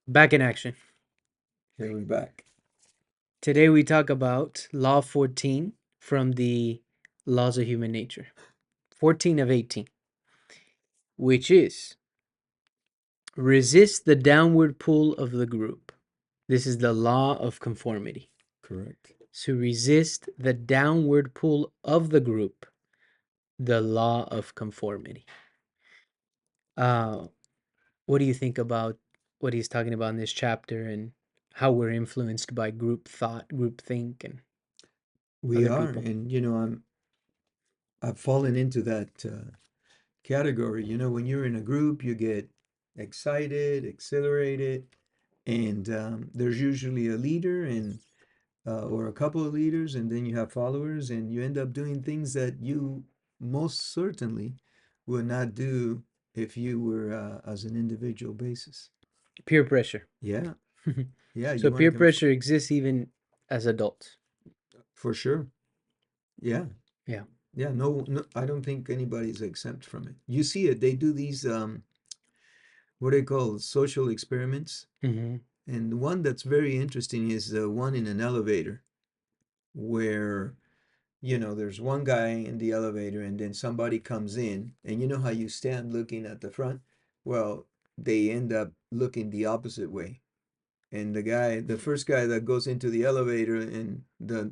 Back in action. Here we're back. Today we talk about Law 14 from the Laws of Human Nature. 14 of 18, which is resist the downward pull of the group. This is the law of conformity. Correct. So resist the downward pull of the group, the law of conformity. Uh, what do you think about what he's talking about in this chapter and how we're influenced by group thought, group think, and We other are, people? and I've fallen into that category. When you're in a group, you get excited, exhilarated, and there's usually a leader and or a couple of leaders, and then you have followers, and you end up doing things that you most certainly would not do if you were as an individual basis. Peer pressure. Yeah, yeah, So you want to peer conf pressure exists even as adults. for sure. Yeah, Yeah. yeah. No, no, I don't think anybody's exempt from it. You see it. They do these what they call social experiments, Hmm. and the one that's very interesting is the one in an elevator where there's one guy in the elevator and then somebody comes in, and you know how you stand looking at the front? Well, they end up looking the opposite way. And the first guy that goes into the elevator, and the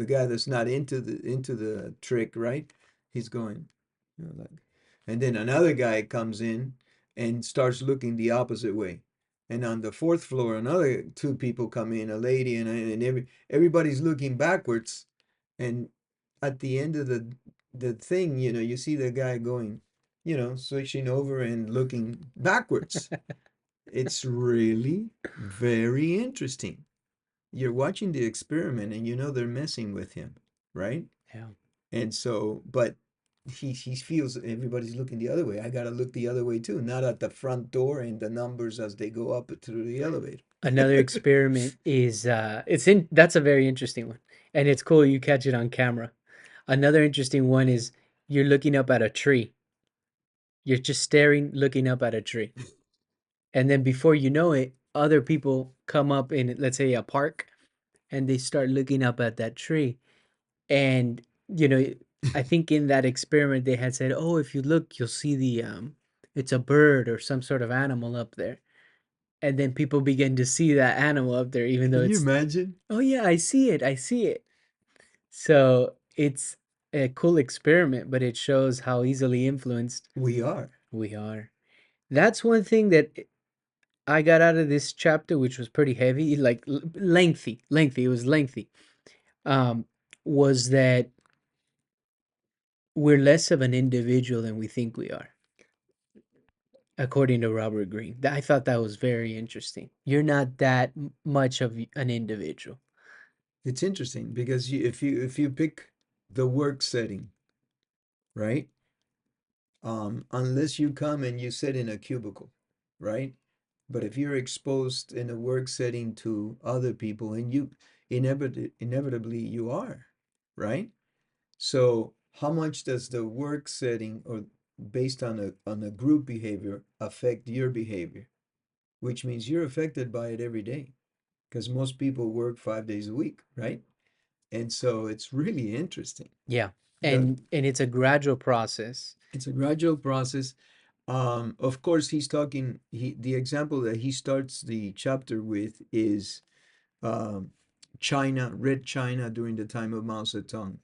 guy that's not into the trick, right? He's going, like, and then another guy comes in and starts looking the opposite way. And on the fourth floor, another two people come in, a lady and everybody's looking backwards. And at the end of the thing, you see the guy going, switching over and looking backwards. It's really very interesting. You're watching the experiment and they're messing with him, right? Yeah. And so, but he feels everybody's looking the other way. I gotta look the other way too, not at the front door and the numbers as they go up through the elevator. Another experiment is it's in that's a very interesting one. And it's cool you catch it on camera. Another interesting one is you're looking up at a tree. You're just staring, looking up at a tree. And then before you know it, other people come up in, let's say, a park, and they start looking up at that tree. And, you know, I think in that experiment they had said, "Oh, if you look, you'll see it's a bird or some sort of animal up there." And then people begin to see that animal up there, even though Can you it's, imagine? "Oh yeah, I see it, I see it." So it's a cool experiment, but it shows how easily influenced We are. we are. That's one thing that I got out of this chapter, which was pretty heavy, like lengthy. It was lengthy. Um, was that we're less of an individual than we think we are, according to Robert Greene. I thought that was very interesting. You're not that much of an individual. It's interesting because if you pick the work setting, right? Unless you come and you sit in a cubicle, right? But if you're exposed in a work setting to other people, and you inevitably you are, right? So how much does the work setting or based on a group behavior affect your behavior? Which means you're affected by it every day because most people work 5 days a week, right? And so it's really interesting. Yeah, The and it's a gradual process. It's a gradual process. Of course, the example that he starts the chapter with is um, China, Red China during the time of Mao Zedong.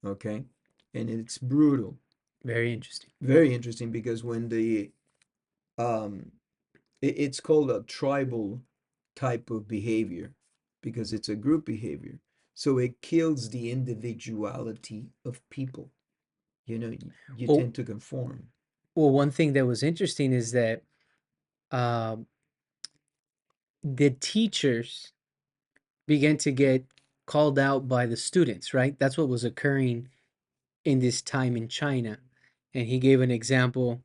Okay. And it's brutal. Very interesting. Very interesting because when um, it's called a tribal type of behavior because it's a group behavior. So it kills the individuality of people. You Well, tend to conform. one thing that was interesting is that um, the teachers began to get called out by the students, right? That's what was occurring in this time in China. And he gave an example.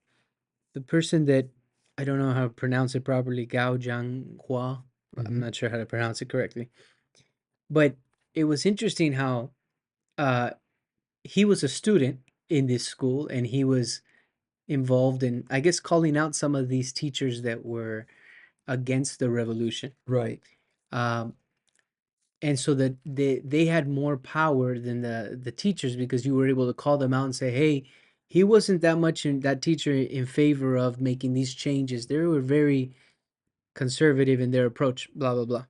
The person that I don't know how to pronounce it properly, Gao Jianghua. I'm Hmm. not sure how to pronounce it correctly. But it was interesting how uh, he was a student in this school and he was involved in, I guess, calling out some of these teachers that were against the revolution. Right. Um, and so that they had more power than the teachers, because you were able to call them out and say, hey, he wasn't that much in that teacher in favor of making these changes. They were very conservative in their approach, blah blah blah.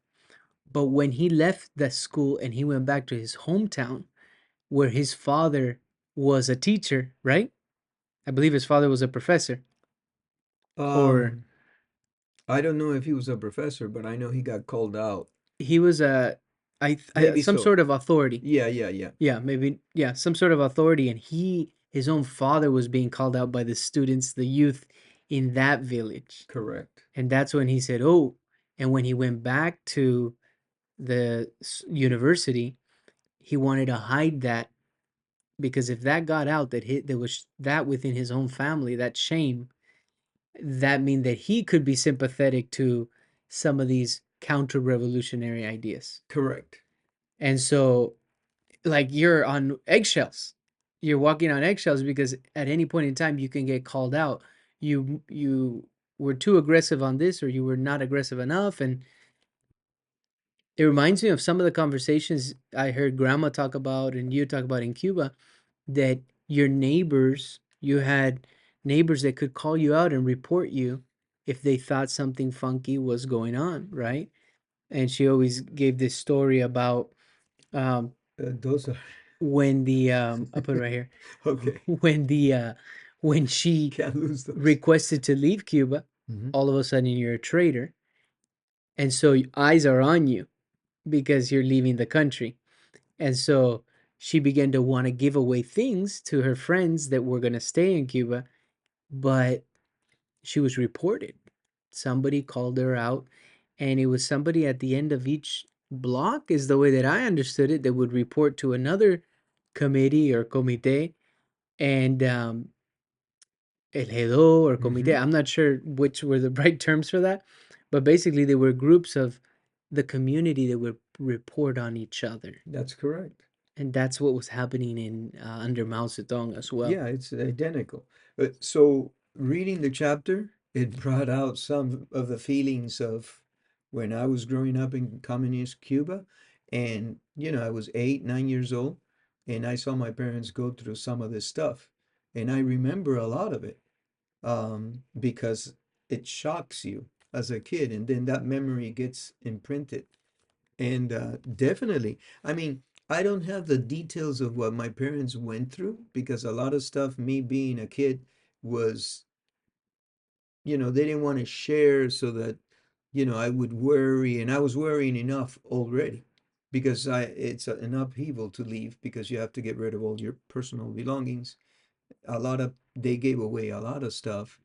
But when he left the school and he went back to his hometown, where his father was a teacher, right? I believe his father was a professor, or Um, I don't know if he was a professor, but I know he got called out. he was Maybe some so. sort of authority. Yeah, yeah, yeah. Yeah, maybe, yeah, some sort of authority, and his own father was being called out by the students, the youth in that village. Correct. And that's when he said, "Oh," and when he went back to the university, he wanted to hide that, because if that got out, there was that within his own family, that shame, that mean that he could be sympathetic to some of these counter-revolutionary ideas. Correct. And so, like, you're on eggshells. You're walking on eggshells because at any point in time you can get called out. You were too aggressive on this, or you were not aggressive enough. And it reminds me of some of the conversations I heard grandma talk about and you talk about in Cuba, that your neighbors, you had neighbors that could call you out and report you if they thought something funky was going on, right? And she always gave this story about um, Those are when the I'll put it right here. okay. When the when she Can't lose those. requested to leave Cuba, Hmm. all of a sudden you're a traitor, and so eyes are on you because you're leaving the country. And so she began to want to give away things to her friends that were going to stay in Cuba, but she was reported. Somebody called her out, and it was somebody at the end of each block, is the way that I understood it, that would report to another committee or comité, and el Hedo or comité. Hmm. I'm not sure which were the right terms for that, but basically they were groups of the community that would report on each other. That's correct. And that's what was happening in under Mao Zedong as well. Yeah, it's identical. So reading the chapter, it brought out some of the feelings of when I was growing up in communist Cuba, and I was 8, 9 years old, and I saw my parents go through some of this stuff, and I remember a lot of it, because it shocks you as a kid, and then that memory gets imprinted. And definitely, I mean, I don't have the details of what my parents went through because a lot of stuff, me being a kid, was, they didn't want to share so that, I would worry, and I was worrying enough already because it's an upheaval to leave because you have to get rid of all your personal belongings. They gave away a lot of stuff.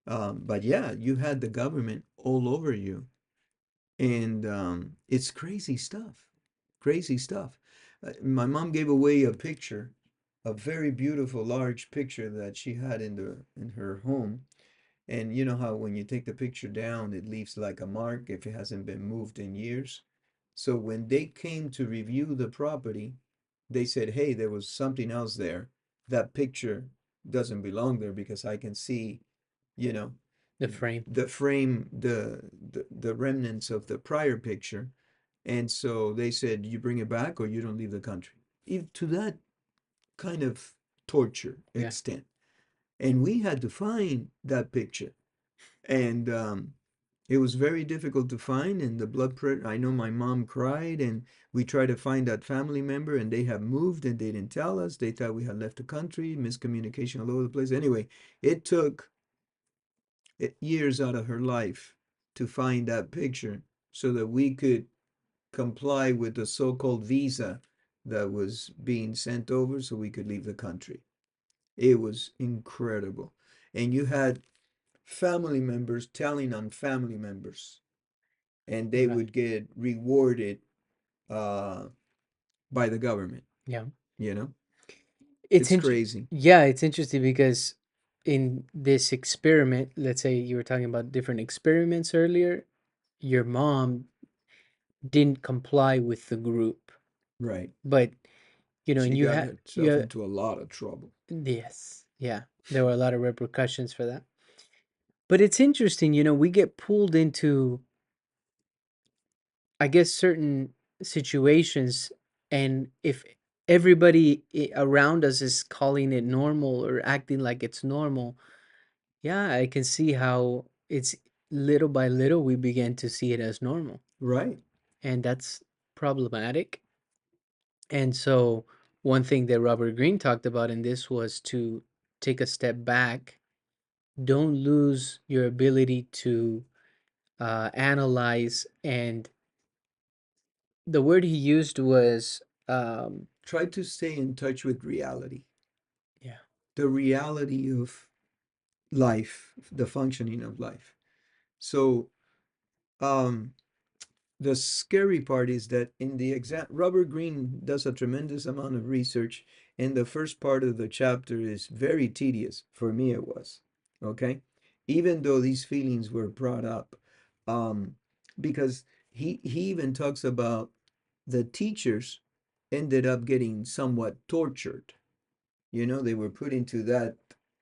But yeah, you had the government all over you, and it's crazy stuff, crazy stuff. My mom gave away a picture, a very beautiful large picture that she had in her home, and you know how when you take the picture down it leaves like a mark if it hasn't been moved in years. So when they came to review the property, they said, hey, there was something else there. That picture doesn't belong there because I can see, you know The frame. the frame, the remnants of the prior picture. And so they said, you bring it back or you don't leave the country. To that kind of torture Yeah. extent. And we had to find that picture. And it was very difficult to find. And the blood pressure, I know my mom cried. And we tried to find that family member, and they have moved and they didn't tell us. They thought we had left the country, miscommunication all over the place. Anyway, it took years out of her life to find that picture so that we could comply with the so-called visa that was being sent over so we could leave the country. It was incredible. And you had family members telling on family members, and they Right. would get rewarded uh, by the government, Yeah. you know? It's It's int- crazy. yeah, it's interesting because in this experiment, let's say you were talking about different experiments earlier, your mom didn't comply with the group. Right. But She and you got had herself into a lot of trouble. yes, yeah, there were a lot of repercussions for that. But it's interesting, we get pulled into, I guess, certain situations, and if everybody around us is calling it normal or acting like it's normal, yeah, I can see how it's little by little we begin to see it as normal, Right. and that's problematic. And so, one thing that Robert Greene talked about in this was to take a step back. Don't lose your ability to analyze. And the word he used was, um, Try to stay in touch with reality, yeah, the reality of life, the functioning of life. So, um, the scary part is that in the exam, Robert Greene does a tremendous amount of research, and the first part of the chapter is very tedious. For me, it was. Okay? Even though these feelings were brought up, um, because he even talks about the teachers ended up getting somewhat tortured. They were put into that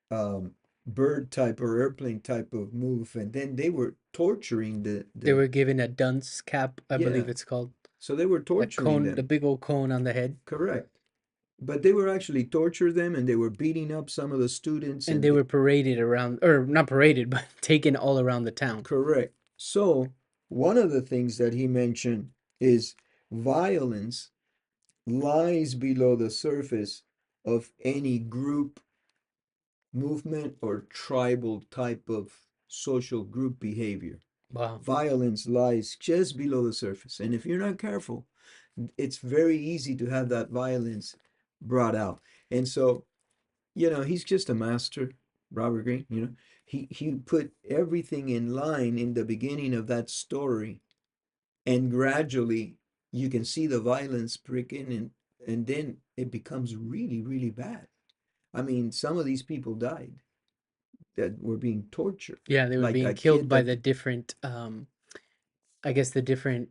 um, bird type or airplane type of move, and then they were torturing they the were given a dunce cap, I yeah. believe it's called, So they were that torturing cone, the them, big old cone on the head, correct? But they were actually torturing them, and they were beating up some of the students, and and they were paraded around, or not paraded, but taken all around the town. correct. So one of the things that he mentioned is violence lies below the surface of any group movement or tribal type of social group behavior. Wow. Violence lies just below the surface. And if you're not careful, it's very easy to have that violence brought out. And so, he's just a master, Robert Greene, He put everything in line in the beginning of that story, and gradually you can see the violence prick in, and then it becomes really, really bad. I mean, some of these people died that were being tortured. Yeah, they were Like being a killed kid by that, the different, I guess, the different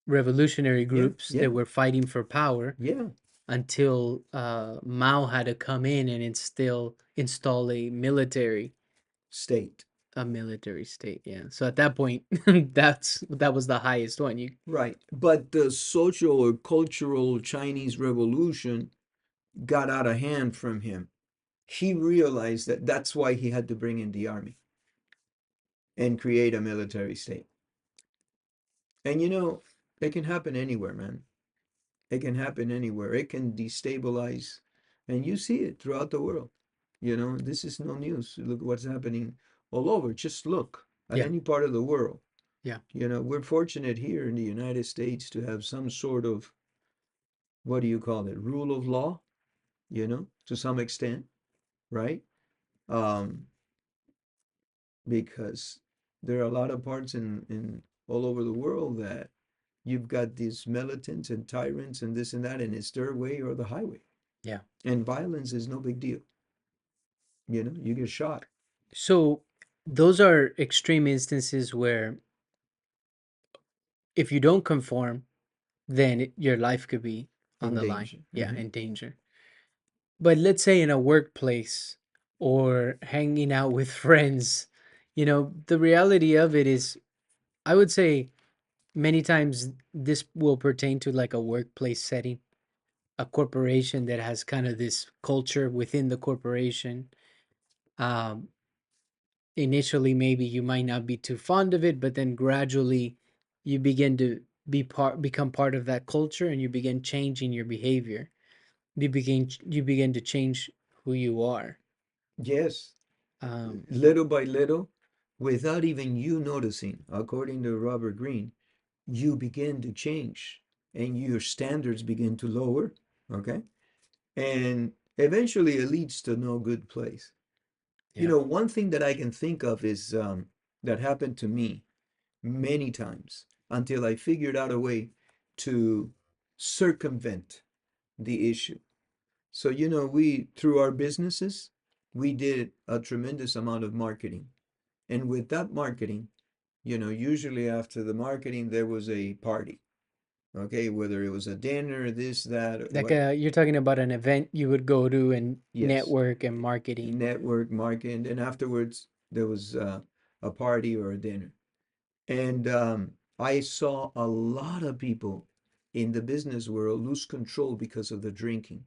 revolutionary yeah, groups yeah, that were fighting for power, yeah, until Mao had to come in and install state. a military state. Yeah. So at that point, that was the highest one. You Right. But the social or cultural Chinese revolution got out of hand from him. He realized that that's why he had to bring in the army and create a military state. And it can happen anywhere, man. It can happen anywhere. It can destabilize, and you see it throughout the world. This is no news. Look what's happening all over. Just look at Yeah, any part of the world. yeah, We're fortunate here in the United States to have some sort of, what do you call it, rule of law, to some extent, right? Um, because there are a lot of parts in all over the world that you've got these militants and tyrants and this and that, and it's their way or the highway. yeah. And violence is no big deal. You get shot. So those are extreme instances where if you don't conform, then your life could be on In the line. danger. Yeah, in danger. But let's say in a workplace or hanging out with friends, the reality of it is, I would say many times this will pertain to like a workplace setting, a corporation that has kind of this culture within the corporation. Um, Initially, maybe you might not be too fond of it, but then gradually you begin to become part of that culture, and you begin changing your behavior. You begin to change who you are. Yes, Um, little by little, without even you noticing, according to Robert Greene, you begin to change and your standards begin to lower. Okay. And eventually it leads to no good place. yeah, One thing that I can think of is that happened to me many times until I figured out a way to circumvent the issue. So, we, through our businesses, we did a tremendous amount of marketing. And with that marketing, usually after the marketing, there was a party. Okay, whether it was a dinner, this, that, like what, you're talking about an event you would go to, and yes, network and marketing. network marketing. And afterwards, there was a party or a dinner. And I saw a lot of people in the business world lose control because of the drinking.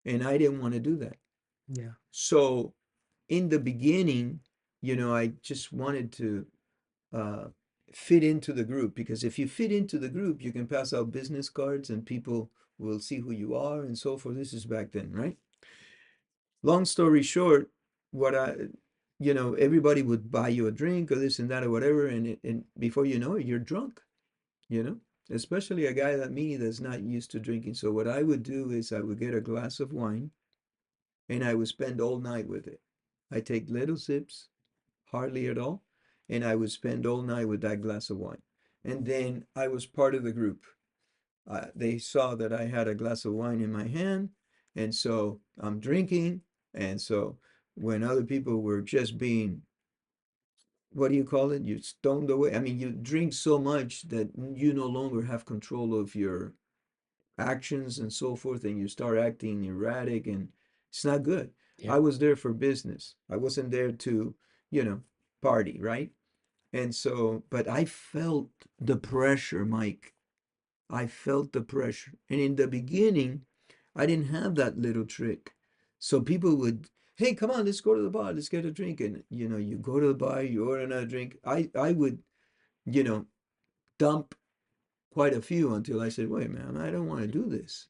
And I didn't want to do that. Yeah. So in the beginning, I just wanted to uh, fit into the group, because if you fit into the group, you can pass out business cards and people will see who you are and so forth. This is back then, right? Long story short, what everybody would buy you a drink or this and that or whatever, and before you know it, you're drunk, you know, especially a guy like me that's not used to drinking. So what I would do is I would get a glass of wine and I would spend all night with it. I take little sips, hardly at all, and I would spend all night with that glass of wine. And then I was part of the group. They saw that I had a glass of wine in my hand, and so I'm drinking. And so when other people were just being, what do you call it? You stoned away. I mean, you drink so much that you no longer have control of your actions and so forth, and you start acting erratic, and it's not good. Yeah. I was there for business. I wasn't there to, you know, party, right? And so, but I felt the pressure, Mike. I felt the pressure. And in the beginning, I didn't have that little trick. So people would, hey, come on, let's go to the bar, let's get a drink. And you go to the bar, you order another drink. I would, you know, dump quite a few until I said, wait, man, I don't want to do this.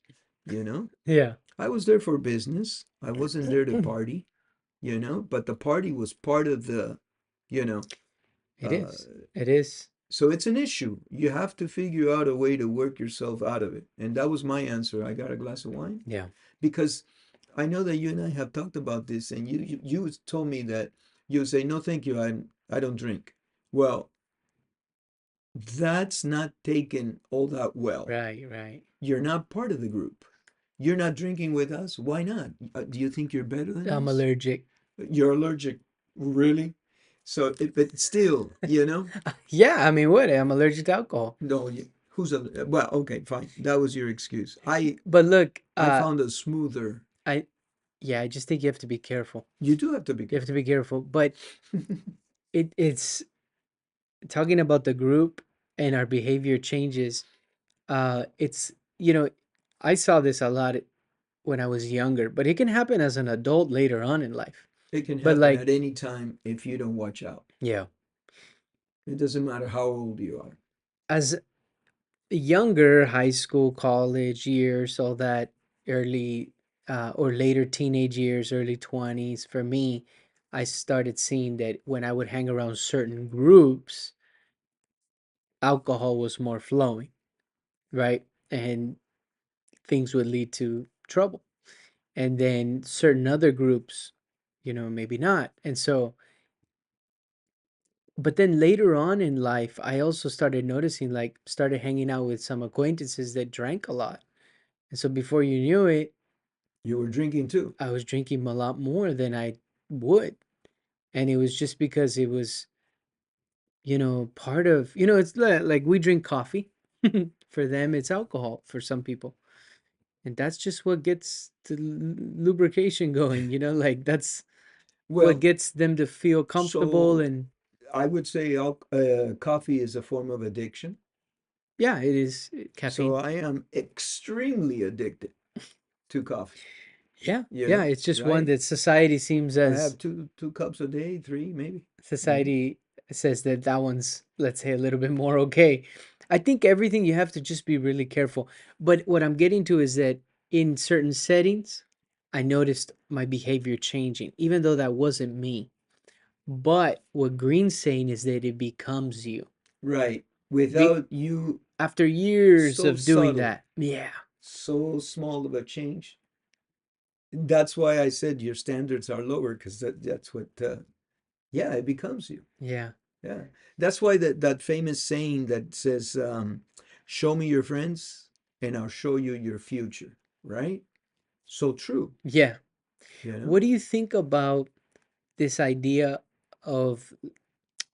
You know, Yeah. I was there for business. I wasn't there to party, but the party was part of the, you know, It uh, is. It is. so it's an issue. You have to figure out a way to work yourself out of it. And that was my answer. I got a glass of wine Yeah. because I know that you and I have talked about this, and you told me that you say, no, thank you, I don't drink. Well, that's not taken all that well. Right. Right. You're not part of the group. You're not drinking with us. Why not? Do you think you're better than I'm us? allergic. You're allergic, really? So, but still, Yeah. I mean, what? I'm allergic to alcohol. no, well, okay, fine. That was your excuse. I But look, I found a smoother. I yeah, I just think you have to be careful. You do have to be You have to careful. be careful. But it's talking about the group and our behavior changes. It's I saw this a lot when I was younger, but it can happen as an adult later on in life. It can But happen like, at any time if you don't watch out. yeah, It doesn't matter how old you are. as younger high school, college years, all that early or later teenage years, early 20s, for me, I started seeing that when I would hang around certain groups, alcohol was more flowing, right? And things would lead to trouble. And then certain other groups, maybe not. And so, but then later on in life, I also started noticing, like, started hanging out with some acquaintances that drank a lot. And so before you knew it, You were drinking too. I was drinking a lot more than I would. And it was just because it was, part of, it's like we drink coffee. For them, it's alcohol for some people. And that's just what gets the lubrication going, like that's what Well, gets them to feel comfortable. so And I would say coffee is a form of addiction. yeah, it is So caffeine. I am extremely addicted to coffee, Yeah, yeah, it's just one right? that society seems I as have two cups a day, three maybe. You society says that that one's, let's say, a little bit more okay. I think everything you have to just be really careful. But what I'm getting to is that in certain settings, I noticed my behavior changing, even though that wasn't me. But what Green's saying is that it becomes you. Right. Be Without you, after years so of doing subtle, that. Yeah. so small of a change. That's why I said your standards are lower, because that's what, yeah, it becomes you. Yeah. Yeah. That's why that famous saying that says, show me your friends and I'll show you your future, right? So true, Yeah. you know? What do you think about this idea of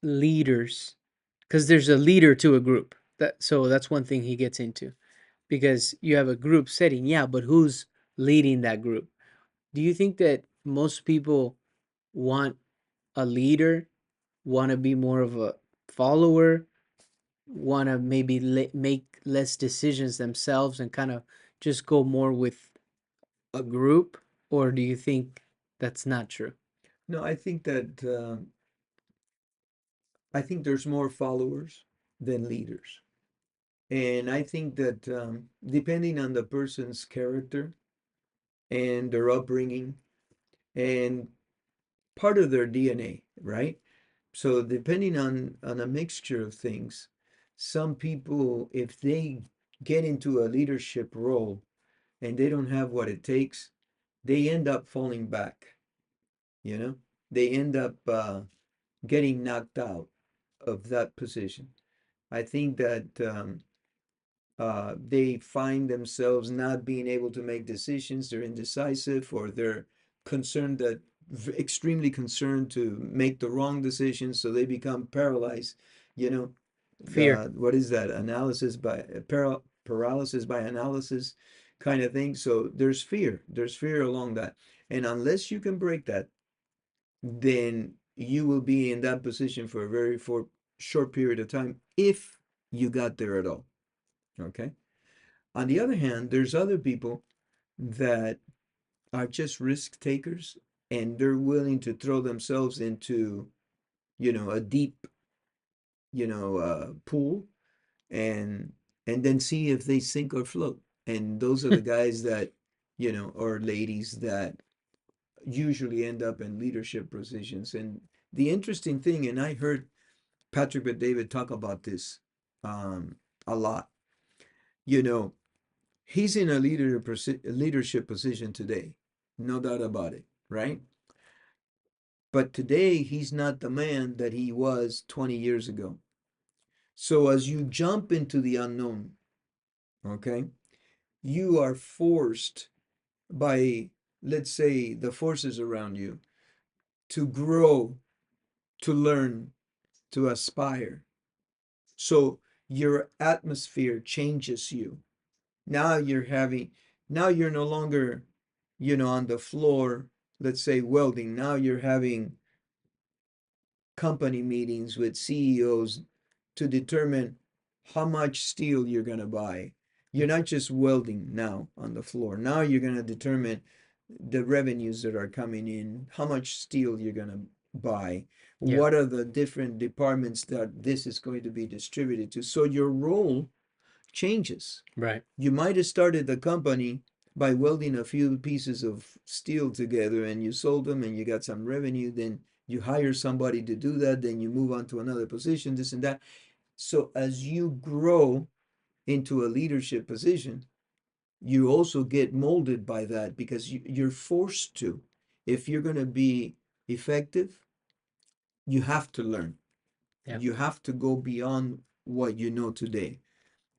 leaders? Because there's a leader to a group. That's one thing he gets into. Because you have a group setting, yeah, but who's leading that group? Do you think that most people want a leader, want to be more of a follower, want to maybe make less decisions themselves and kind of just go more with a group? Or do you think that's not true? No, I think there's more followers than leaders. And I think that depending on the person's character and their upbringing and part of their DNA, right? So depending on a mixture of things, some people, if they get into a leadership role and they don't have what it takes, they end up falling back, you know? They end up getting knocked out of that position. I think that they find themselves not being able to make decisions. They're indecisive, or they're concerned that extremely concerned to make the wrong decision, so they become paralyzed. You know, Fear. what is that? Analysis by paralysis by analysis, kind of thing. So there's fear. There's fear along that, and unless you can break that, then you will be in that position for a very for short period of time if you got there at all. Okay. On the other hand, there's other people that are just risk takers, and they're willing to throw themselves into, a deep, pool, and then see if they sink or float. And those are the guys that, or ladies that usually end up in leadership positions. And the interesting thing, and I heard Patrick and David talk about this a lot, you know, he's in a leadership position today, no doubt about it, right? But today he's not the man that he was 20 years ago. So as you jump into the unknown, okay, you are forced by, let's say, the forces around you to grow, to learn, to aspire. So your atmosphere changes you. Now you're having, now you're no longer, on the floor, let's say welding. Now you're having company meetings with CEOs to determine how much steel you're going to buy. You're not just welding now on the floor. Now you're going to determine the revenues that are coming in, how much steel you're going to buy, Yeah. what are the different departments that this is going to be distributed to. So your role changes. Right. You might have started the company by welding a few pieces of steel together, and you sold them and you got some revenue. Then you hire somebody to do that. Then you move on to another position, this and that. So as you grow into a leadership position, you also get molded by that because you're forced to. If you're going to be effective, you have to learn. Yeah. You have to go beyond what you know today.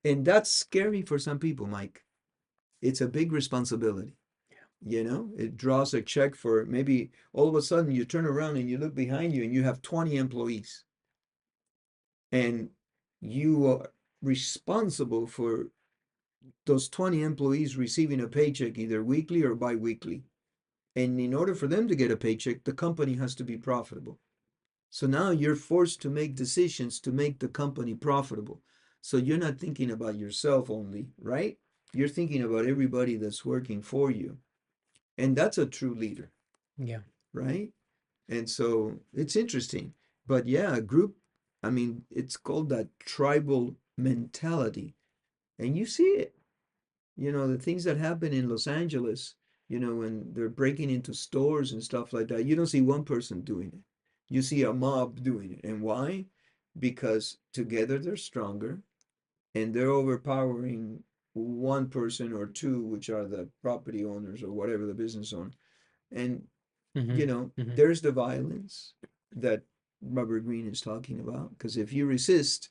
And that's scary for some people, Mike. It's a big responsibility. It draws a check for maybe all of a sudden you turn around and you look behind you and you have 20 employees, and you are responsible for those 20 employees receiving a paycheck either weekly or bi-weekly. And in order for them to get a paycheck, the company has to be profitable. So now you're forced to make decisions to make the company profitable. So you're not thinking about yourself only, right? You're thinking about everybody that's working for you. And that's a true leader, Yeah. right? And so it's interesting. But yeah, a group, I mean, it's called that tribal mentality. And you see it, the things that happen in Los Angeles, when they're breaking into stores and stuff like that, you don't see one person doing it. You see a mob doing it. And why? Because together they're stronger and they're overpowering one person or two, which are the property owners or whatever the business owner. And Mm-hmm. Mm-hmm. there's the violence that Robert Greene is talking about. Because if you resist,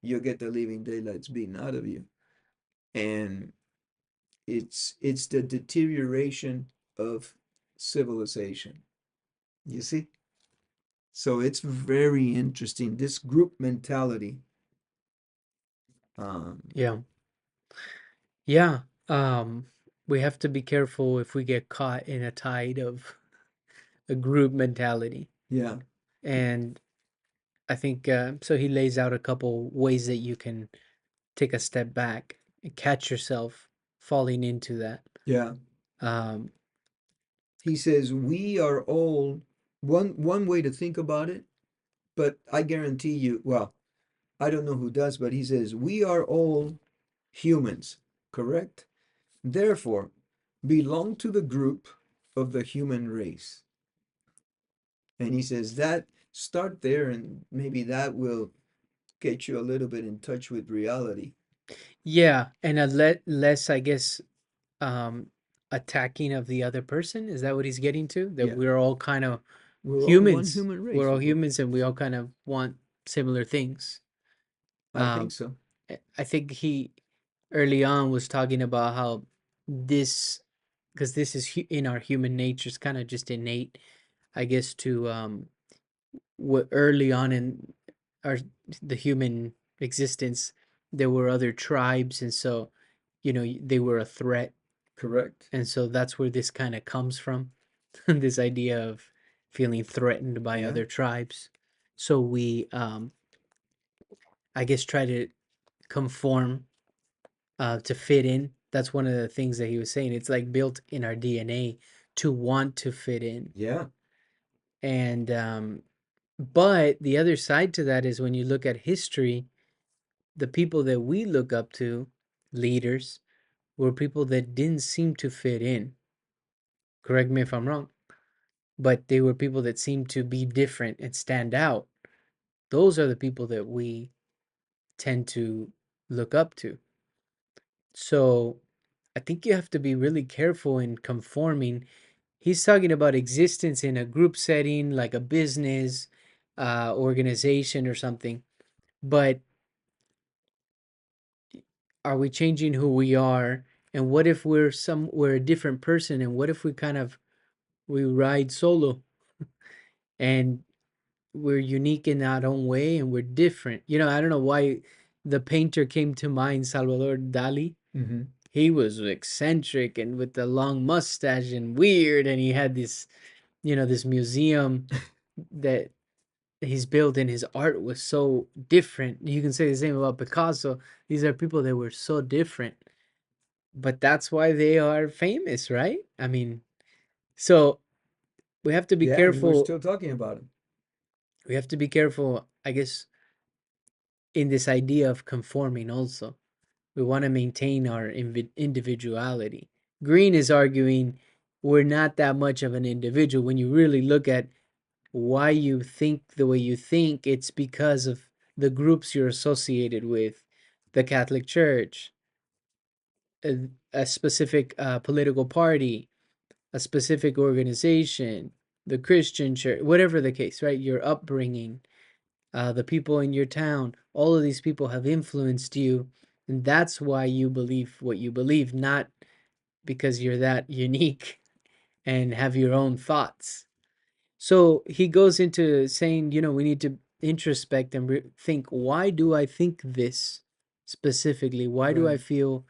you'll get the living daylights beaten out of you. And it's the deterioration of civilization. You see? So it's very interesting. This group mentality. Um, Yeah. Yeah. Um, we have to be careful if we get caught in a tide of a group mentality. yeah. And I think so. He lays out a couple ways that you can take a step back and catch yourself falling into that. Yeah. Um, He says we are all one way to think about it, but I guarantee you, well, I don't know who does, but he says we are all humans, correct? Therefore, belong to the group of the human race. And he says that start there and maybe that will get you a little bit in touch with reality. yeah, and less, I guess, um, attacking of the other person. Is that what he's getting to? That Yeah. we're all kind of We're all one humans. human We're race. all humans, and we all kind of want similar things. I think Um, so. I think he early on was talking about how this, because this is in our human nature, it's kind of just innate, I guess, to early on in our the human existence, there were other tribes, and so they were a threat, Correct. and so that's where this kind of comes from, this idea of feeling threatened by Yeah. other tribes. So we, I guess, try to conform to fit in. That's one of the things that he was saying. It's like built in our DNA to want to fit in. Yeah. And but the other side to that is when you look at history, the people that we look up to, leaders, were people that didn't seem to fit in. Correct me if I'm wrong, but they were people that seemed to be different and stand out. Those are the people that we tend to look up to. So I think you have to be really careful in conforming. He's talking about existence in a group setting, like a business organization or something. But are we changing who we are? And what if we're a different person? And what if we kind of we ride solo and we're unique in our own way and we're different? I don't know why the painter came to mind, Salvador Dali. Mm-hmm. He was eccentric and with the long mustache and weird, and he had this museum that he's built, and his art was so different. You can say the same about Picasso. These are people that were so different, but that's why they are famous, right? I mean, so we have to be Yeah, and we're careful. still talking about it. We have to be careful, I guess, in this idea of conforming also. We want to maintain our individuality. Greene is arguing we're not that much of an individual. When you really look at why you think the way you think, it's because of the groups you're associated with, the Catholic Church, a specific political party, a specific organization, the Christian church, whatever the case, right? Your upbringing, the people in your town, all of these people have influenced you. And that's why you believe what you believe, not because you're that unique and have your own thoughts. So he goes into saying, we need to introspect and think, why do I think this specifically? Why do I Right. feel,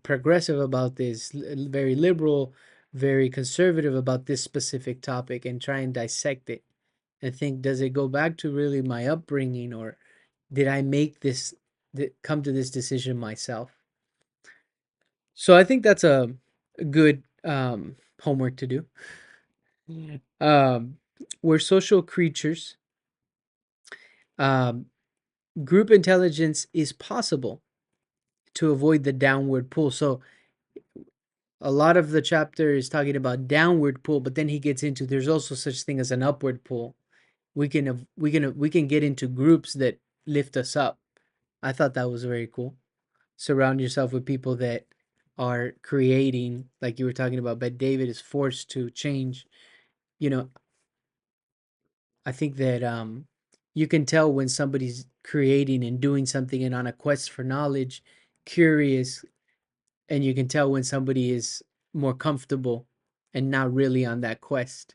progressive about this, very liberal, very conservative about this specific topic, and try and dissect it and think, does it go back to really my upbringing, or did I make this, come to this decision myself? So I think that's a good homework to do. Um, we're social creatures. Um, Group intelligence is possible to avoid the downward pull. So a lot of the chapter is talking about downward pull, but then he gets into there's also such thing as an upward pull. We can get into groups that lift us up. I thought that was very cool. Surround yourself with people that are creating, like you were talking about, but David is forced to change. You know, I think that you can tell when somebody's creating and doing something and on a quest for knowledge, curious, and you can tell when somebody is more comfortable and not really on that quest.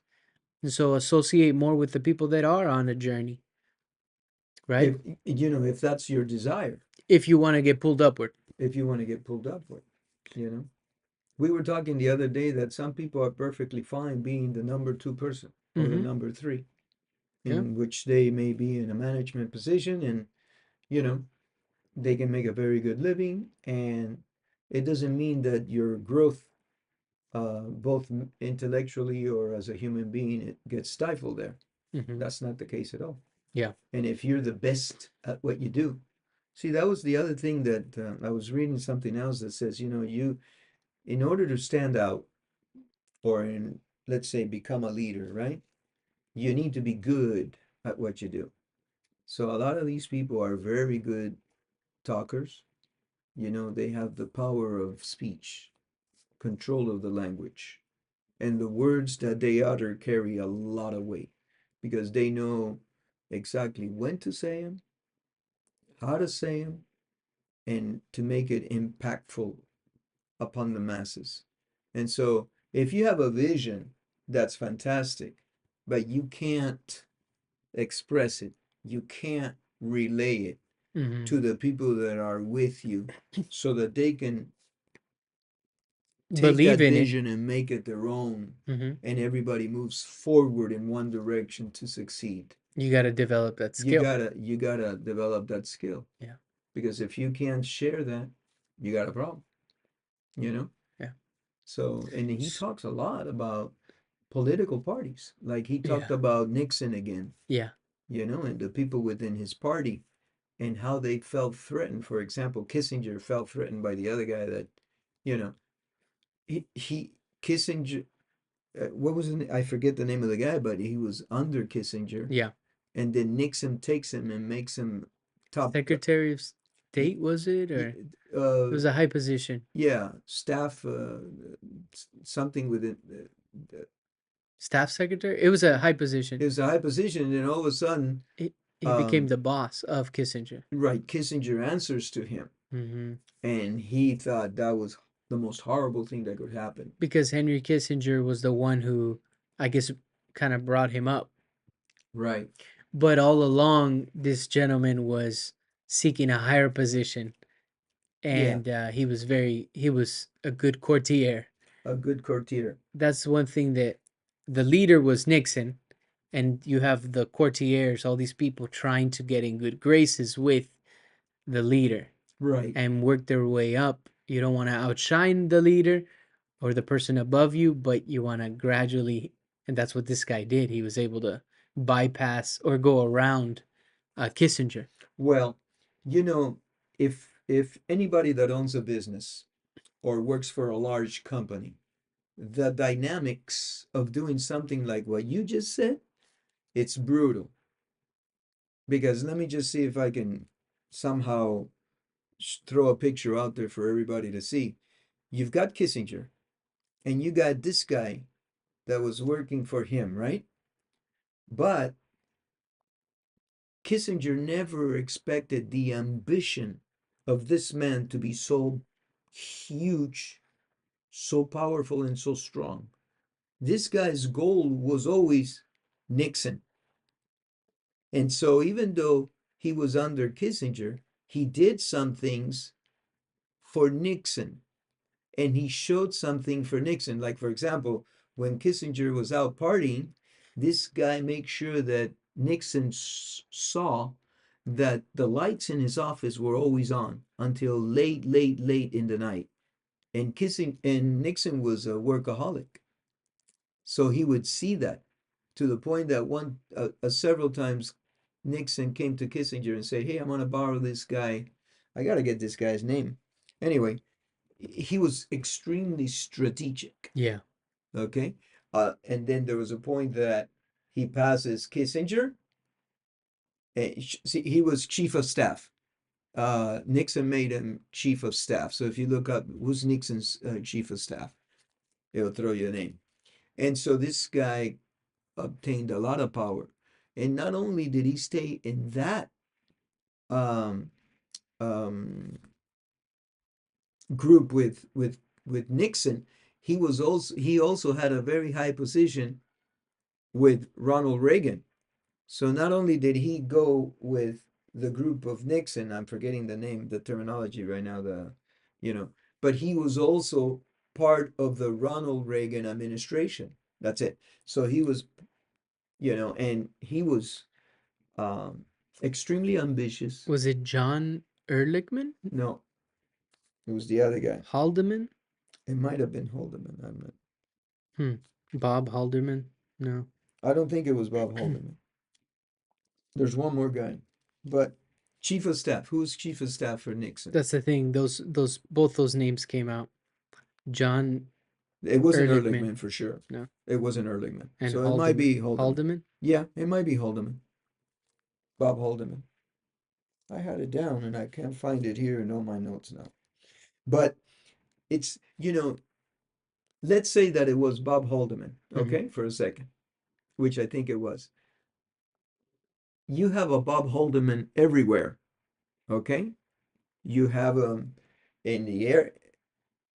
And so associate more with the people that are on a journey, right? If that's your desire, If you want to get pulled upward. if you want to get pulled upward, you know. We were talking the other day that some people are perfectly fine being the number two person or the Mm-hmm. number three. Yeah. in which they may be in a management position, and you know they can make a very good living, and it doesn't mean that your growth, both intellectually or as a human being, it gets stifled there. Hmm. That's not the case at all. Yeah. And if you're the best at what you do, see, that was the other thing that I was reading something else that says, you, in order to stand out, or in, let's say, become a leader, right? You need to be good at what you do. So a lot of these people are very good talkers. They have the power of speech, control of the language, and the words that they utter carry a lot of weight because they know exactly when to say them, how to say them, and to make it impactful upon the masses. And so, if you have a vision, that's fantastic, but you can't express it, you can't relay it Hmm. to the people that are with you so that they can take Believe that in it. vision and make it their own, Hmm. and everybody moves forward in one direction to succeed. You got to develop that You skill. gotta you gotta develop that skill, Yeah. because if you can't share that, you got a problem, you know? Yeah. So, and he S- talks a lot about political parties. Like he talked Yeah. about Nixon again, Yeah. and the people within his party and how they felt threatened. For example, Kissinger felt threatened by the other guy that, you know, he Kissinger, what was it? I forget the name of the guy, but he was under Kissinger, Yeah. and then Nixon takes him and makes him top, Secretary of State, was it? Or it uh, was a high position. yeah, staff, something with it. Staff secretary? It was a high position. It was a high position, and then all of a sudden, He became um, the boss of Kissinger. right, Kissinger answers to him, Hmm. and he thought that was the most horrible thing that could happen. Because Henry Kissinger was the one who, I guess, kind of brought him up. Right. But all along, this gentleman was seeking a higher position, Yeah, and he was a good courtier. a good courtier. That's one thing that the leader was Nixon, and you have the courtiers, all these people trying to get in good graces with the leader Right. and work their way up. You don't want to outshine the leader or the person above you, but you want to gradually, and that's what this guy did. He was able to bypass or go around Kissinger. Well, you know, if anybody that owns a business or works for a large company, the dynamics of doing something like what you just said, it's brutal. Because let me just see if I can somehow throw a picture out there for everybody to see. You've got Kissinger, and you got this guy that was working for him, right? But Kissinger never expected the ambition of this man to be so huge, so powerful, and so strong. This guy's goal was always Nixon. And so, even though he was under Kissinger, he did some things for Nixon, and he showed something for Nixon. Like, for example, when Kissinger was out partying, this guy makes sure that Nixon saw that the lights in his office were always on until late, late, late in the night. And Nixon was a workaholic, so he would see that, to the point that several times Nixon came to Kissinger and said, "Hey, I'm gonna borrow this guy. I gotta get this guy's name." Anyway, he was extremely strategic. Yeah. Okay, and then there was a point that he passes Kissinger. See, he was chief of staff. Nixon made him chief of staff. So if you look up who's Nixon's chief of staff, it'll throw you a name. And so this guy obtained a lot of power. And not only did he stay in that um, um, group with Nixon, he also had a very high position with Ronald Reagan. So not only did he go with the group of Nixon, I'm forgetting the name, the terminology right now, you know, but he was also part of the Ronald Reagan administration. That's it. So he was and he was um, extremely ambitious. Was it John Ehrlichman? No, it was the other guy. Haldeman? It might have been Haldeman. I'm not. Hmm. Bob Halderman? No. I don't think it was Bob Haldeman. There's one more guy, but chief of staff. Who was chief of staff for Nixon? That's the thing. Those both those names came out. John It wasn't Ehrlichman. Ehrlichman for sure. No. It wasn't Ehrlichman. And So it might be Haldeman. Haldeman? Yeah, it might be Haldeman. Bob Haldeman. I had it down and I can't find it here in all my notes now. But it's, let's say that it was Bob Haldeman, Mm-hmm. okay, for a second, which I think it was. You have a Bob Haldeman everywhere, okay? You have in the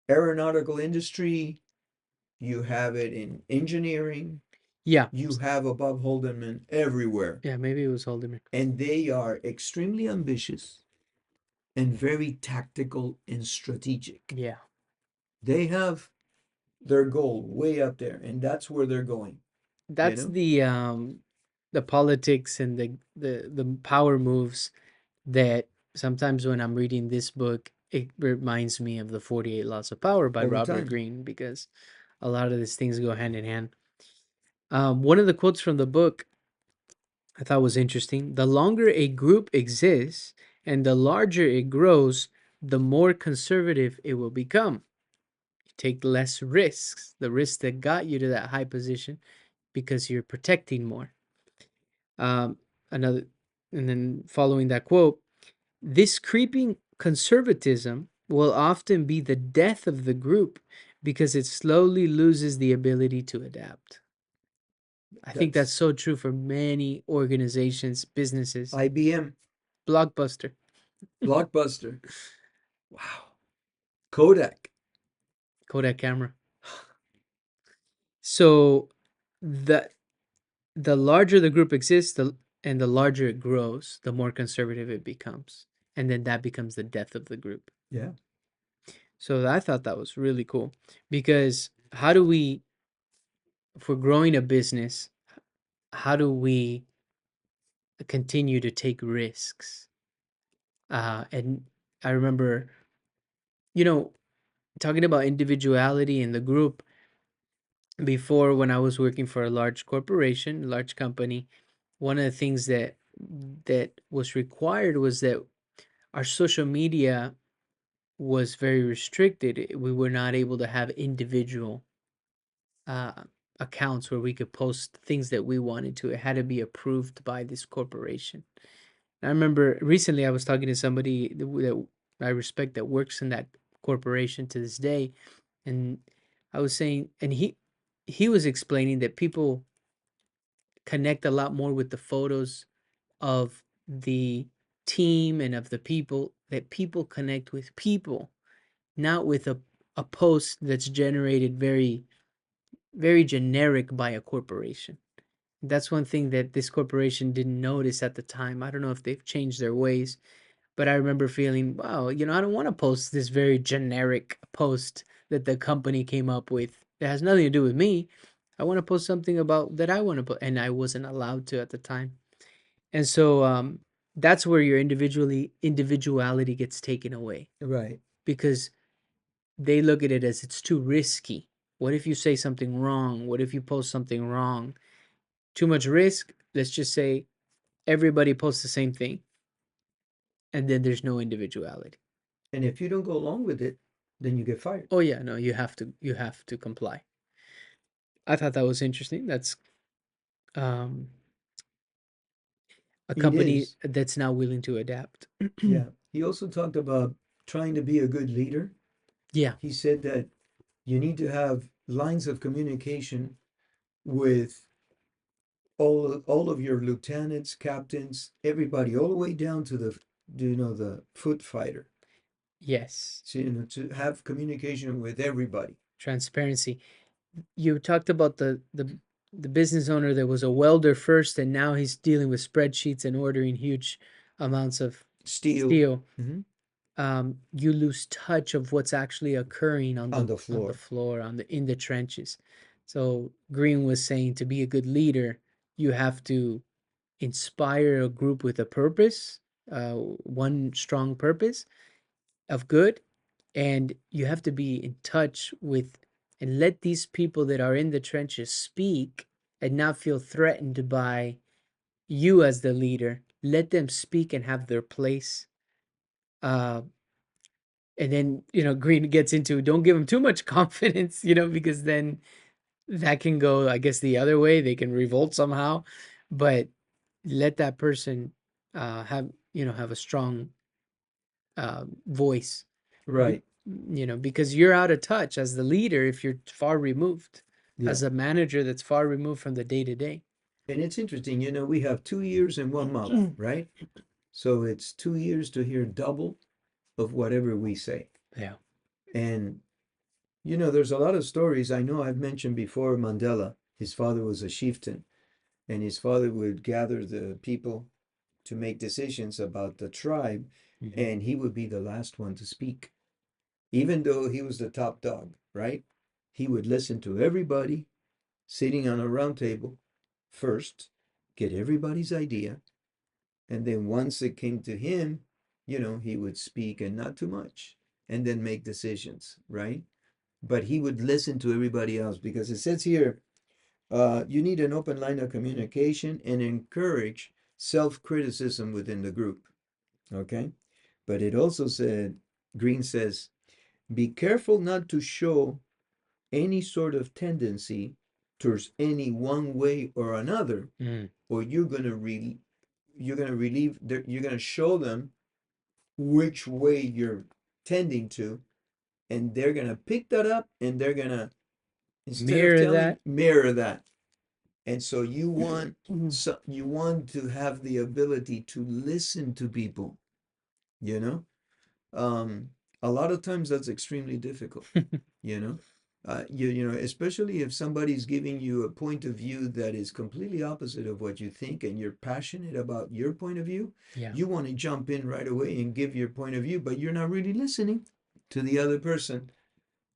aeronautical industry, you have it in engineering, Yeah. you have a Bob Haldeman everywhere. Yeah, maybe it was Haldeman. And they are extremely ambitious and very tactical and strategic. Yeah. They have their goal way up there, and that's where they're going, you That's know? the politics and the power moves that sometimes when I'm reading this book, it reminds me of the 48 Laws of Power by All the Robert time. Greene because a lot of these things go hand in hand. One of the quotes from the book I thought was interesting. The longer a group exists and the larger it grows, the more conservative it will become. You take less risks, the risks that got you to that high position because you're protecting more. Um, another, and then following that quote, this creeping conservatism will often be the death of the group because it slowly loses the ability to adapt. I think that's That's so true for many organizations, businesses. IBM, Blockbuster, Blockbuster. Wow. Kodak. Kodak camera. So the the larger the group exists, and the larger it grows, the more conservative it becomes, and then that becomes the death of the group. Yeah. So I thought that was really cool because how do we, if we're growing a business, how do we continue to take risks? And I remember, you know, talking about individuality in the group before when I was working for a large corporation, large company. One of the things that was required was that our social media was very restricted. We were not able to have individual uh, accounts where we could post things that we wanted to. It had to be approved by this corporation. I remember recently I was talking to somebody that I respect that works in that corporation to this day, and I was saying, and he was explaining that people connect a lot more with the photos of the team and of the people, that people connect with people, not with a post that's generated very generic by a corporation. That's one thing that this corporation didn't notice at the time. I don't know if they've changed their ways, but I remember feeling, wow, I don't want to post this very generic post that the company came up with. It has nothing to do with me. I want to post something about that I want to put, and I wasn't allowed to at the time. And so that's where your individuality gets taken away Right. because they look at it as it's too risky. What if you say something wrong? What if you post something wrong? Too much risk. Let's just say everybody posts the same thing, and then there's no individuality. And if you don't go along with it, then you get fired. Oh yeah, no, you have to comply. I thought that was interesting. That's um, a It company is. that's now willing to adapt. Yeah. He also talked about trying to be a good leader. Yeah. He said that you need to have lines of communication with all of your lieutenants, captains, everybody, all the way down to the foot fighter. Yes. So, to have communication with everybody. Transparency. You talked about the business owner that was a welder first, and now he's dealing with spreadsheets and ordering huge amounts of Steel. steel. Hmm. You lose touch of what's actually occurring on On the the on the floor. floor, on the in the trenches. So Greene was saying to be a good leader, You have to inspire a group with a purpose, one strong purpose of good, and you have to be in touch with and let these people that are in the trenches speak and not feel threatened by you as the leader. Let them speak and have their place. Uh, and then, Greene gets into don't give them too much confidence, because then that can go, I guess, the other way. They can revolt somehow, but let that person have a strong voice, Right. because you're out of touch as the leader if you're far removed, Yeah. as a manager that's far removed from the day to day. And it's interesting, we have 2 ears and one mouth, right? So it's 2 ears to hear double of whatever we say. Yeah. And, there's a lot of stories. I know I've mentioned before Mandela. His father was a chieftain, and his father would gather the people to make decisions about the tribe, Hmm. and he would be the last one to speak. Even though he was the top dog, right? He would listen to everybody sitting on a round table first, get everybody's idea, and then once it came to him, he would speak and not too much, and then make decisions, right? But he would listen to everybody else because it says here, you need an open line of communication and encourage self criticism within the group. Okay. But it also said, Greene says, be careful not to show any sort of tendency towards any one way or another, Mm. or you're gonna relieve you're gonna show them which way you're tending to, and they're gonna pick that up and they're gonna, instead of Mirror telling, that. mirror that. And so Mhm. you want to have the ability to listen to people, you know um a lot of times that's extremely difficult, you know especially if somebody's giving you a point of view that is completely opposite of what you think, and you're passionate about your point of view. Yeah. You want to jump in right away and give your point of view, but you're not really listening to the other person.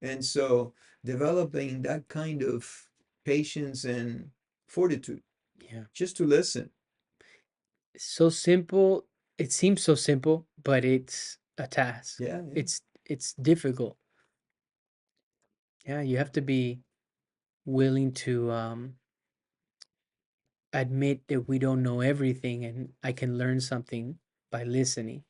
And so developing that kind of patience and fortitude Yeah. just to listen. So simple. It seems so simple, but it's a task. Yeah, yeah. It's difficult. Yeah, you have to be willing to admit that we don't know everything and I can learn something by listening.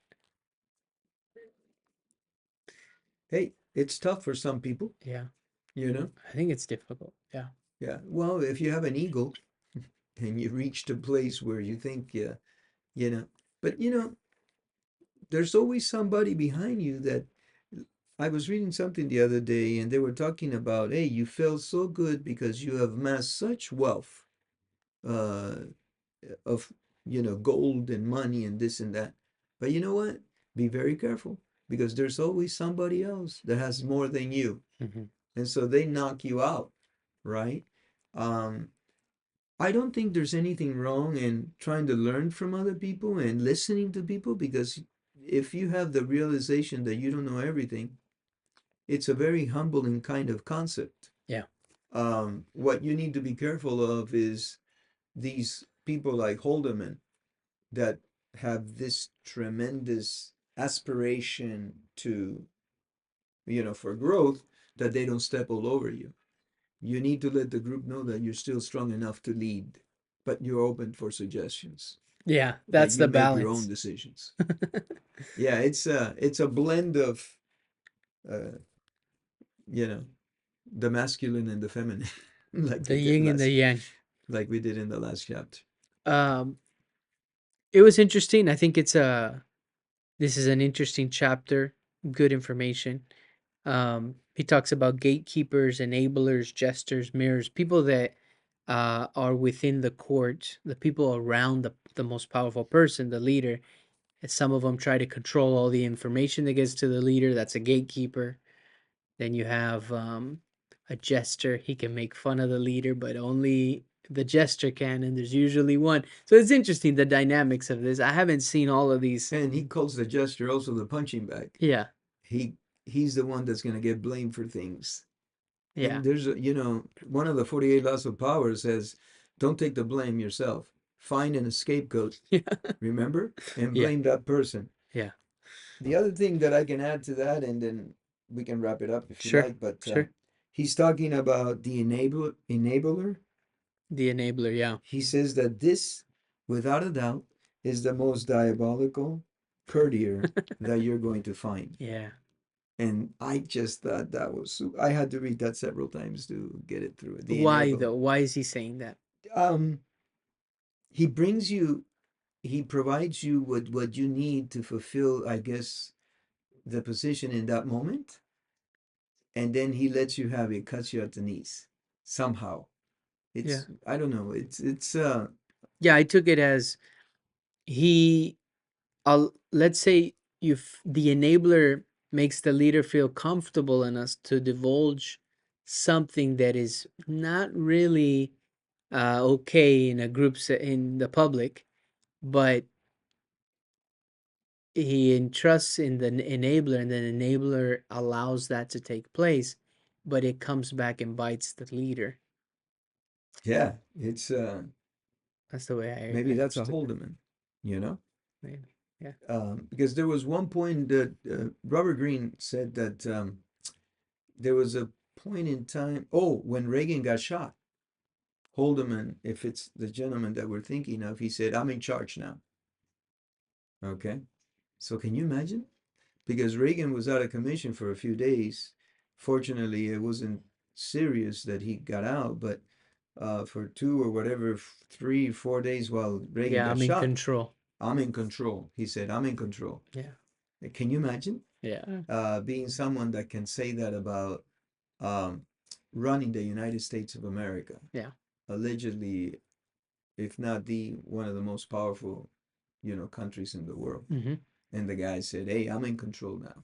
Hey, it's tough for some people, Yeah. you know I think it's difficult. Yeah. yeah, well, if you have an ego and you reached a place where you think, yeah, you know, but there's always somebody behind you that. I was reading something the other day, and they were talking about, hey, you feel so good because you have amassed such wealth, uh, of, gold and money and this and that. But you know what? Be very careful, because there's always somebody else that has more than you. Hmm. And so they knock you out, right? Um, I don't think there's anything wrong in trying to learn from other people and listening to people, because if you have the realization that you don't know everything, it's a very humbling kind of concept. Yeah. What you need to be careful of is these people like Holderman that have this tremendous aspiration to, for growth, that they don't step all over you. You need to let the group know that you're still strong enough to lead, but you're open for suggestions, Yeah, that that's you the make your own balance. decisions. Yeah, it's a blend of, uh, you know, the masculine and the feminine, like The we did yin and the last, yang. like we did in the last chapter. Um, it was interesting. I think this is an interesting chapter. Good information. He talks about gatekeepers, enablers, jesters, mirrors, people that are within the court, the people around the most powerful person, the leader. And some of them try to control all the information that gets to the leader. That's a gatekeeper. Then you have a jester. He can make fun of the leader, but only the jester can, and there's usually one. So it's interesting the dynamics of this. I haven't seen all of these. And he calls the gesture also the punching bag. Yeah, He he's the one that's going to get blamed for things. yeah, And there's one of the 48 laws of power says Don't take the blame yourself. Find an scapegoat, Yeah. remember? And Yeah. blame that person. Yeah. The other thing that I can add to that, and then we can wrap it up if you Sure. like, but Sure. he's talking about the enabler. The enabler. Yeah. He says that this, without a doubt, is the most diabolical courtier that you're going to find. Yeah. And I just thought that was, I had to read that several times to get it through. The Why enabler. though? Why is he saying that? Um, he brings you, he provides you with what you need to fulfill, I guess, the position in that moment, and then he lets you have it, cuts you at the knees somehow. Yeah. It's, I don't know. It's Yeah. I took it as he. Let's say the enabler makes the leader feel comfortable enough to divulge something that is not really okay in a in the public, but he entrusts in the enabler, and the enabler allows that to take place, but it comes back and bites the leader. yeah, it's That's the way I maybe that's a understood it. Holdeman, you know. Maybe. Yeah. Because there was one point that Robert Greene said that there was a point in time. Oh, when Reagan got shot, Holdeman, if it's the gentleman that we're thinking of, he said, "I'm in charge now." Okay, so can you imagine? Because Reagan was out of commission for a few days. Fortunately, it wasn't serious that he got out, but for 2 or whatever, 3, 4 days while Reagan Yeah, got I'm in shot, control. I'm in control. He said, "I'm in control." Yeah. Can you imagine Yeah. being someone that can say that about um, running the United States of America, Yeah. allegedly, if not the one of the most powerful, countries in the world? Mm-hmm. And the guy said, "Hey, I'm in control now."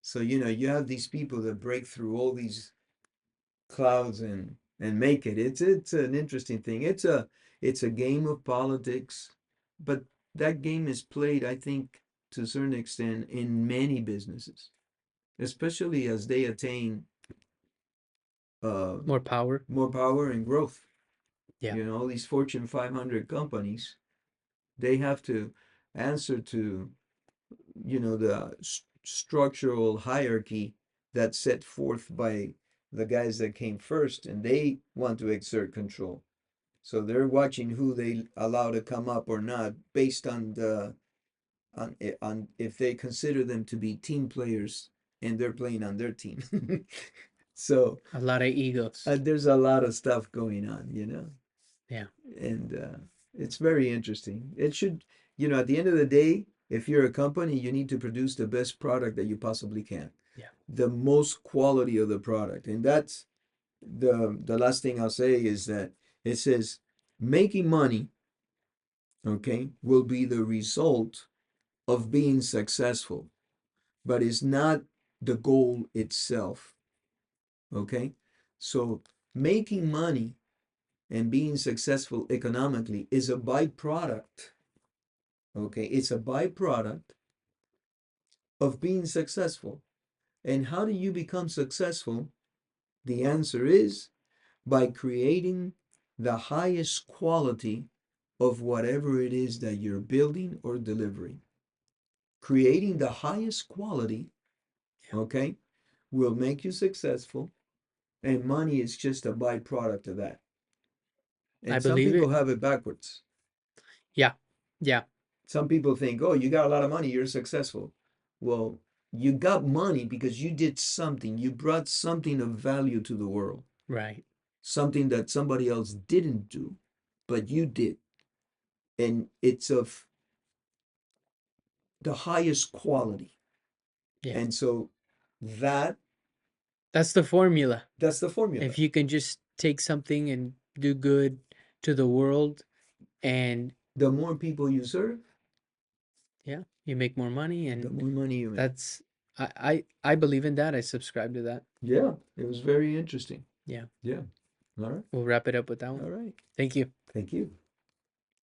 So, you have these people that break through all these clouds and make it. It's an interesting thing. It's a game of politics, but that game is played, I think, to a certain extent in many businesses, especially as they attain uh, More power. more power and growth. Yeah. All these Fortune 500 companies, they have to answer to, the structural hierarchy that's set forth by the guys that came first, and they want to exert control. So they're watching who they allow to come up or not based on on if they consider them to be team players and they're playing on their team. So A lot of egos. there's a lot of stuff going on, Yeah. and it's very interesting. It should, at the end of the day, if you're a company, you need to produce the best product that you possibly can, Yeah. the most quality of the product, and that's the last thing I'll say is that it says making money, okay, will be the result of being successful, but it's not the goal itself, okay? So making money and being successful economically is a byproduct, okay? It's a byproduct of being successful. And how do you become successful? The answer is by creating the highest quality of whatever it is that you're building or delivering. Creating the highest quality, Yeah. okay, will make you successful, and money is just a byproduct of that. I And some believe people it. have it backwards. Yeah. Yeah. Some people think, oh, you got a lot of money, you're successful. Well, you got money because you did something, you brought something of value to the world, Right. something that somebody else didn't do, but you did. And it's of the highest quality. Yeah. And so that That's the formula. that's the formula. If you can just take something and do good to the world, and The more people you serve, yeah, you make more money, the and more money you make. that's I believe in that. I subscribe to that. Yeah, it was very interesting. Yeah. Yeah. All right. We'll wrap it up with that one. All right. Thank you. Thank you.